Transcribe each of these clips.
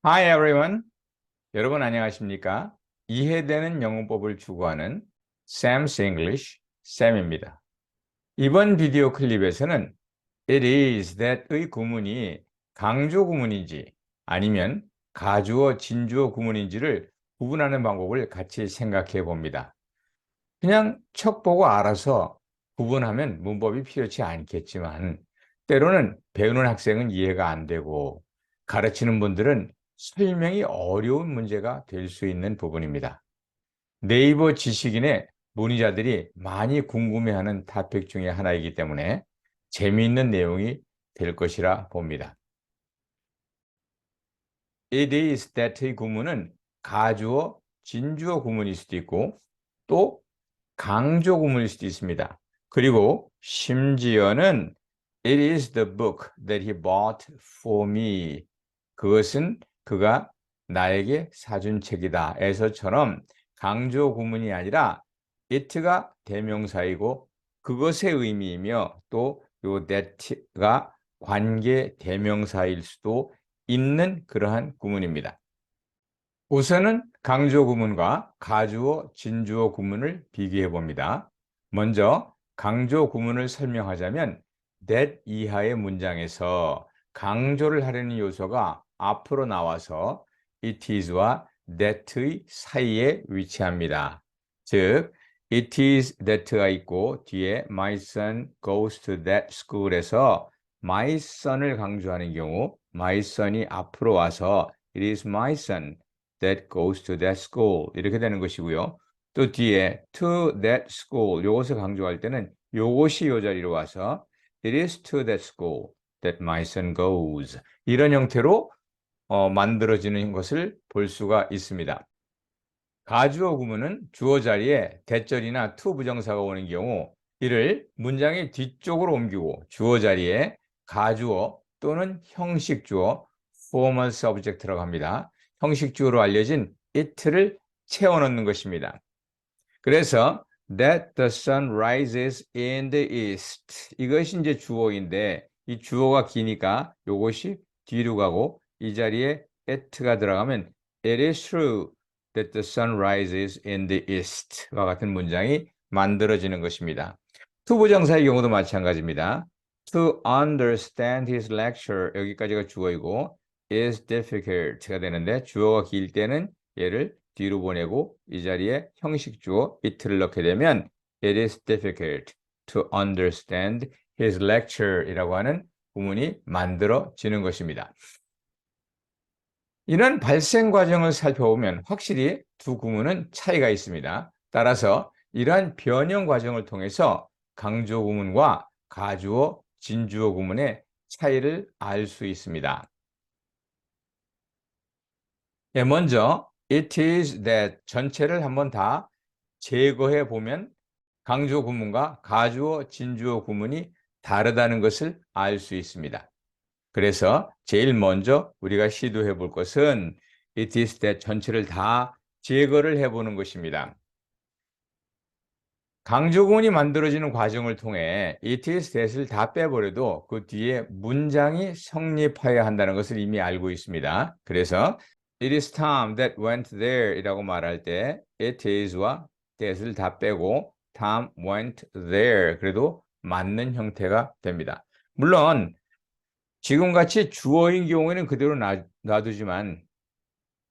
Hi everyone. 여러분 안녕하십니까? 이해되는 영어법을 추구하는 Sam's English, Sam입니다. 이번 비디오 클립에서는 It is that의 구문이 강조 구문인지 아니면 가주어, 진주어 구문인지를 구분하는 방법을 같이 생각해 봅니다. 그냥 척 보고 알아서 구분하면 문법이 필요치 않겠지만 때로는 배우는 학생은 이해가 안 되고 가르치는 분들은 설명이 어려운 문제가 될 수 있는 부분입니다. 네이버 지식인의 문의자들이 많이 궁금해하는 토픽 중에 하나이기 때문에 재미있는 내용이 될 것이라 봅니다. It is that의 구문은 가주어, 진주어 구문일 수도 있고 또 강조 구문일 수도 있습니다. 그리고 심지어는 It is the book that he bought for me. 그것은 그가 나에게 사준 책이다. 에서처럼 강조 구문이 아니라 it가 대명사이고 그것의 의미이며 또 요 that가 관계 대명사일 수도 있는 그러한 구문입니다. 우선은 강조 구문과 가주어, 진주어 구문을 비교해 봅니다. 먼저 강조 구문을 설명하자면 that 이하의 문장에서 강조를 하려는 요소가 앞으로 나와서 it is와 that의 사이에 위치합니다. 즉, it is that가 있고 뒤에 my son goes to that school에서 my son을 강조하는 경우 my son이 앞으로 와서 it is my son that goes to that school 이렇게 되는 것이고요. 또 뒤에 to that school 요것을 강조할 때는 요것이 요 자리로 와서 it is to that school that my son goes 이런 형태로 만들어지는 것을 볼 수가 있습니다. 가주어 구문은 주어 자리에 대절이나 to 부정사가 오는 경우 이를 문장의 뒤쪽으로 옮기고 주어 자리에 가주어 또는 형식주어 formal subject라고 합니다. 형식주어로 알려진 it를 채워넣는 것입니다. 그래서 that the sun rises in the east 이것이 이제 주어인데 이 주어가 기니까 이것이 뒤로 가고 이 자리에 at가 들어가면 it is true that the sun rises in the east와 같은 문장이 만들어지는 것입니다. to 부정사의 경우도 마찬가지입니다. To understand his lecture 여기까지가 주어이고 is difficult가 되는데 주어가 길 때는 얘를 뒤로 보내고 이 자리에 형식주어 it를 넣게 되면 it is difficult to understand his lecture 이라고 하는 구문이 만들어지는 것입니다. 이런 발생 과정을 살펴보면 확실히 두 구문은 차이가 있습니다. 따라서 이러한 변형 과정을 통해서 강조 구문과 가주어, 진주어 구문의 차이를 알 수 있습니다. 예, 먼저 it is that 전체를 한번 다 제거해 보면 강조 구문과 가주어, 진주어 구문이 다르다는 것을 알 수 있습니다. 그래서 제일 먼저 우리가 시도해 볼 것은 it is that 전체를 다 제거를 해보는 것입니다. 강조구문이 만들어지는 과정을 통해 it is that을 다 빼버려도 그 뒤에 문장이 성립해야 한다는 것을 이미 알고 있습니다. 그래서 it is Tom that went there 이라고 말할 때 it is와 that을 다 빼고 Tom went there 그래도 맞는 형태가 됩니다. 물론 지금같이 주어인 경우에는 그대로 놔두지만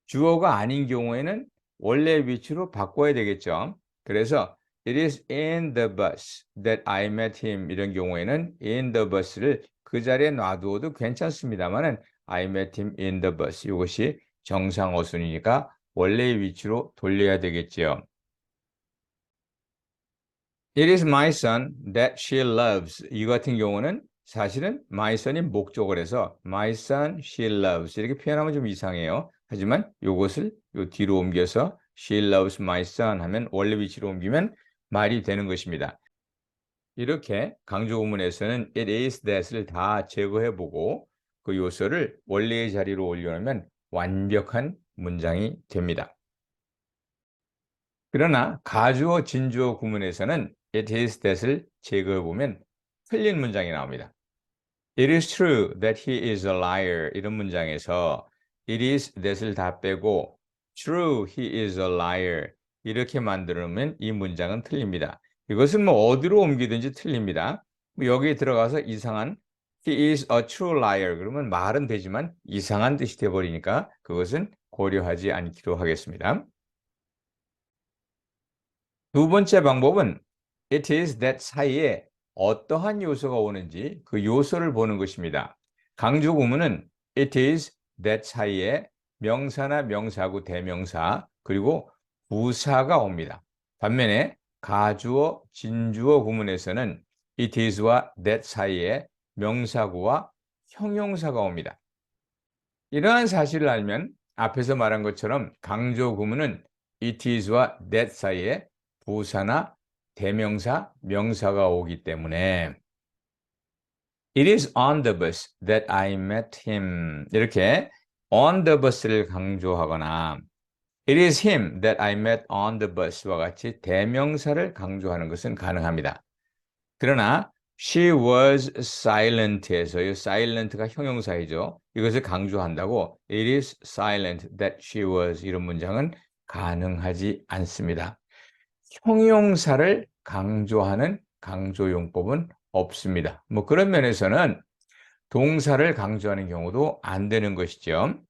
주어가 아닌 경우에는 원래 위치로 바꿔야 되겠죠. 그래서 it is in the bus that I met him 이런 경우에는 in the bus를 그 자리에 놔두어도 괜찮습니다만은 I met him in the bus 이것이 정상 어순이니까 원래의 위치로 돌려야 되겠지요. It is my son that she loves 이 같은 경우는 사실은 my son이 목적을 해서 my son she loves 이렇게 표현하면 좀 이상해요. 하지만 이것을 요 뒤로 옮겨서 she loves my son 하면 원래 위치로 옮기면 말이 되는 것입니다. 이렇게 강조 구문에서는 it is that을 다 제거해보고 그 요소를 원래의 자리로 올려놓으면 완벽한 문장이 됩니다. 그러나 가주어, 진주어 구문에서는 it is that을 제거해보면 틀린 문장이 나옵니다. It is true that he is a liar 이런 문장에서 it is that을 다 빼고 true, he is a liar 이렇게 만들면 이 문장은 틀립니다. 이것은 뭐 어디로 옮기든지 틀립니다. 뭐 여기에 들어가서 이상한 he is a true liar 그러면 말은 되지만 이상한 뜻이 되어버리니까 그것은 고려하지 않기로 하겠습니다. 두 번째 방법은 it is that 사이에 어떠한 요소가 오는지 그 요소를 보는 것입니다. 강조 구문은 it is that 사이에 명사나 명사구 대명사 그리고 부사가 옵니다. 반면에 가주어, 진주어 구문에서는 it is와 that 사이에 명사구와 형용사가 옵니다. 이러한 사실을 알면 앞에서 말한 것처럼 강조 구문은 it is와 that 사이에 부사나 대명사, 명사가 오기 때문에 It is on the bus that I met him. 이렇게 on the bus를 강조하거나 It is him that I met on the bus와 같이 대명사를 강조하는 것은 가능합니다. 그러나 she was silent에서요. silent가 형용사이죠. 이것을 강조한다고 It is silent that she was 이런 문장은 가능하지 않습니다. 형용사를 강조하는 강조용법은 없습니다. 뭐 그런 면에서는 동사를 강조하는 경우도 안 되는 것이죠.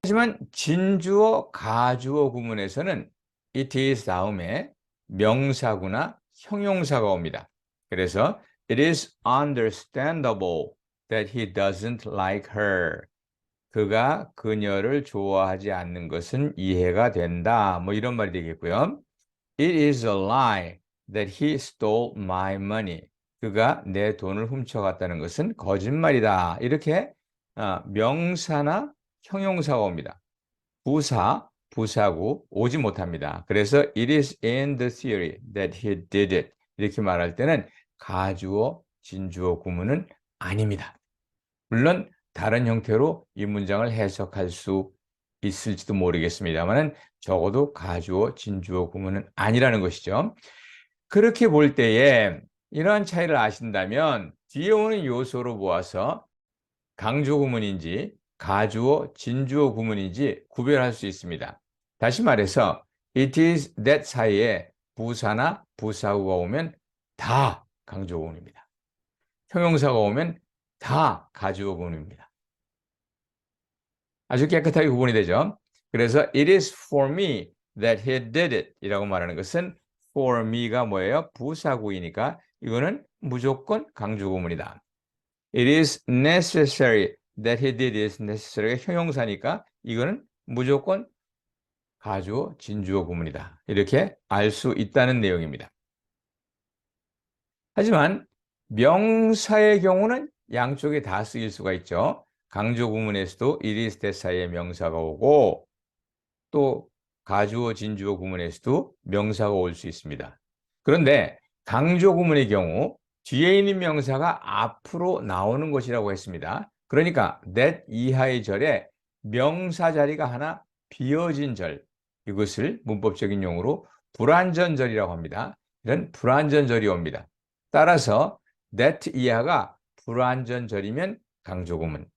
하지만 진주어, 가주어 구문에서는 it is 다음에 명사구나 형용사가 옵니다. 그래서 it is understandable that he doesn't like her. 그가 그녀를 좋아하지 않는 것은 이해가 된다. 뭐 이런 말이 되겠고요. It is a lie that he stole my money. 그가 내 돈을 훔쳐갔다는 것은 거짓말이다. 이렇게 명사나 형용사가 옵니다. 부사, 부사구 오지 못합니다. 그래서 it is in the theory that he did it. 이렇게 말할 때는 가주어, 진주어 구문은 아닙니다. 물론 다른 형태로 이 문장을 해석할 수 있을지도 모르겠습니다만 적어도 가주어, 진주어 구문은 아니라는 것이죠. 그렇게 볼 때에 이러한 차이를 아신다면 뒤에 오는 요소로 모아서 강조 구문인지 가주어, 진주어 구문인지 구별할 수 있습니다. 다시 말해서 it is that 사이에 부사나 부사구가 오면 다 강조 구문입니다. 형용사가 오면 다 가주어 구문입니다. 아주 깨끗하게 구분이 되죠. 그래서 it is for me that he did it 이라고 말하는 것은 for me가 뭐예요? 부사구이니까 이거는 무조건 강조 구문이다. It is necessary that he did is necessary가 형용사니까 이거는 무조건 가주어, 진주어 구문이다. 이렇게 알 수 있다는 내용입니다. 하지만 명사의 경우는 양쪽에 다 쓰일 수가 있죠. 강조 구문에서도 it is that 사이에 명사가 오고 또 가주어, 진주어 구문에서도 명사가 올 수 있습니다. 그런데 강조 구문의 경우 뒤에 있는 명사가 앞으로 나오는 것이라고 했습니다. 그러니까 that 이하의 절에 명사 자리가 하나 비어진 절, 이것을 문법적인 용어로 불완전절이라고 합니다. 이런 불완전절이 옵니다. 따라서 that 이하가 불완전절이면 강조구문,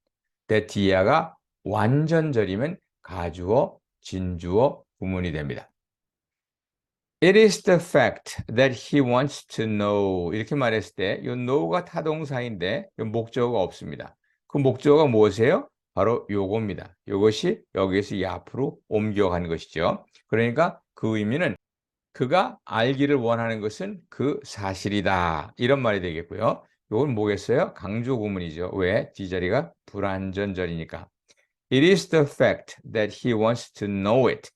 that 이하가 완전절이면 가주어, 진주어 구문이 됩니다. It is the fact that he wants to know 이렇게 말했을 때 이 know가 타동사인데 목적어가 없습니다. 그 목적어가 무엇이에요? 바로 요겁니다. 요것이 여기에서 이 앞으로 옮겨간 것이죠. 그러니까 그 의미는 그가 알기를 원하는 것은 그 사실이다. 이런 말이 되겠고요. 이건 뭐겠어요? 강조 구문이죠. 왜? 뒷자리가 불완전절이니까. It is the fact that he wants to know it.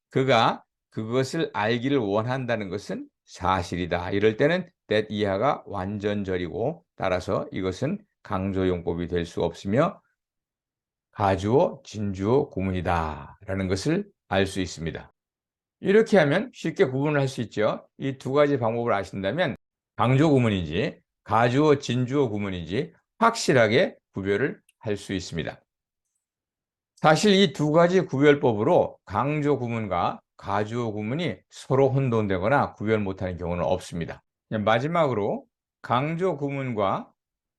그가 그것을 알기를 원한다는 것은 사실이다. 이럴 때는 that 이하가 완전절이고 따라서 이것은 강조용법이 될 수 없으며 가주어, 진주어 구문이다. 라는 것을 알 수 있습니다. 이렇게 하면 쉽게 구분을 할 수 있죠. 이 두 가지 방법을 아신다면 강조 구문인지 가주어, 진주어 구문인지 확실하게 구별을 할 수 있습니다. 사실 이 두 가지 구별법으로 강조 구문과 가주어 구문이 서로 혼돈되거나 구별 못하는 경우는 없습니다. 마지막으로 강조 구문과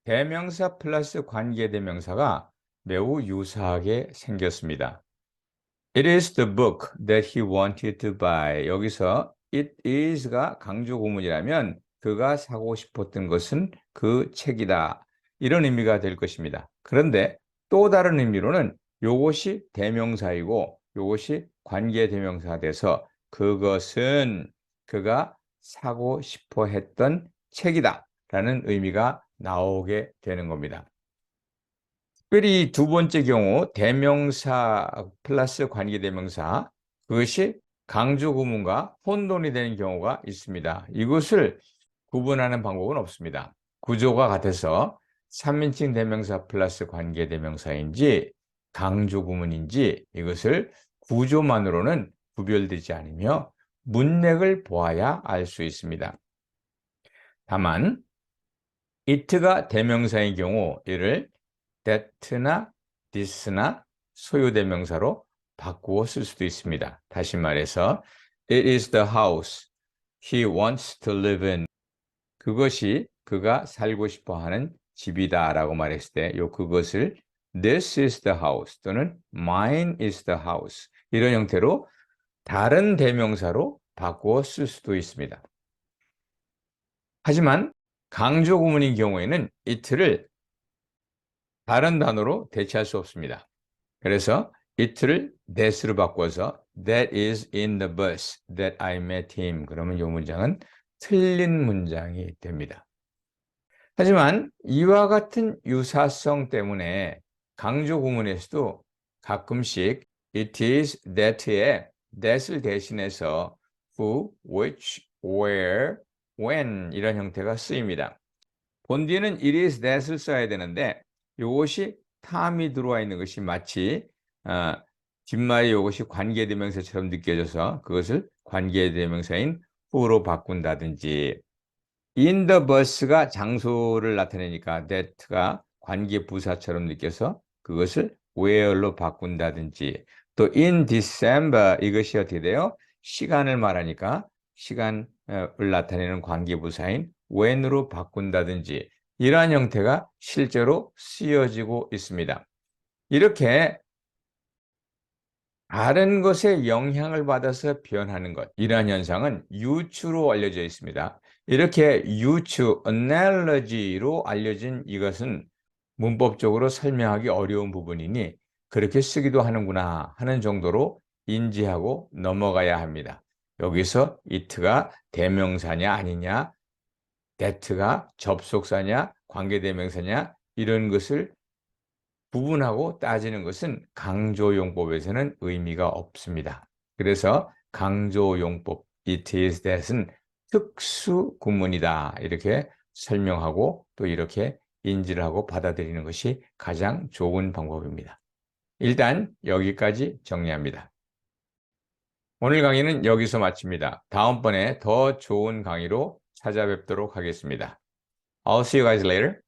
대명사 플러스 관계대명사가 매우 유사하게 생겼습니다. It is the book that he wanted to buy. 여기서 it is가 강조 구문이라면 그가 사고 싶었던 것은 그 책이다. 이런 의미가 될 것입니다. 그런데 또 다른 의미로는 요것이 대명사이고 요것이 관계 대명사가 돼서 그것은 그가 사고 싶어 했던 책이다. 라는 의미가 나오게 되는 겁니다. 특별히 두 번째 경우 대명사 플러스 관계대명사 그것이 강조구문과 혼돈이 되는 경우가 있습니다. 이것을 구분하는 방법은 없습니다. 구조가 같아서 3인칭 대명사 플러스 관계대명사인지 강조구문인지 이것을 구조만으로는 구별되지 않으며 문맥을 보아야 알 수 있습니다. 다만 it가 대명사인 경우 이를 that나 this나 소유대명사로 바꾸어 쓸 수도 있습니다. 다시 말해서 it is the house he wants to live in. 그것이 그가 살고 싶어 하는 집이다 라고 말했을 때 요 그것을 this is the house 또는 mine is the house 이런 형태로 다른 대명사로 바꾸어 쓸 수도 있습니다. 하지만 강조 구문인 경우에는 it를 다른 단어로 대체할 수 없습니다. 그래서 it를 that으로 바꿔서 that is in the bus that I met him. 그러면 이 문장은 틀린 문장이 됩니다. 하지만 이와 같은 유사성 때문에 강조 구문에서도 가끔씩 it is that에 that을 대신해서 who, which, where, when 이런 형태가 쓰입니다. 본디는 it is that을 써야 되는데 이것이 탐이 들어와 있는 것이 마치 뒷말이 이것이 관계대명사처럼 느껴져서 그것을 관계대명사인 who로 바꾼다든지 in the bus가 장소를 나타내니까 that가 관계부사처럼 느껴서 그것을 where로 바꾼다든지 또 in December 이것이 어떻게 돼요? 시간을 말하니까 시간을 나타내는 관계부사인 when으로 바꾼다든지 이러한 형태가 실제로 쓰여지고 있습니다. 이렇게 다른 것에 영향을 받아서 변하는 것, 이러한 현상은 유추로 알려져 있습니다. 이렇게 유추, analogy로 알려진 이것은 문법적으로 설명하기 어려운 부분이니 그렇게 쓰기도 하는구나 하는 정도로 인지하고 넘어가야 합니다. 여기서 it가 대명사냐 아니냐, that가 접속사냐 관계대명사냐 이런 것을 구분하고 따지는 것은 강조용법에서는 의미가 없습니다. 그래서 강조용법 it is that은 특수 구문이다 이렇게 설명하고 또 이렇게 인지를 하고 받아들이는 것이 가장 좋은 방법입니다. 일단 여기까지 정리합니다. 오늘 강의는 여기서 마칩니다. 다음번에 더 좋은 강의로 찾아뵙도록 하겠습니다. I'll see you guys later.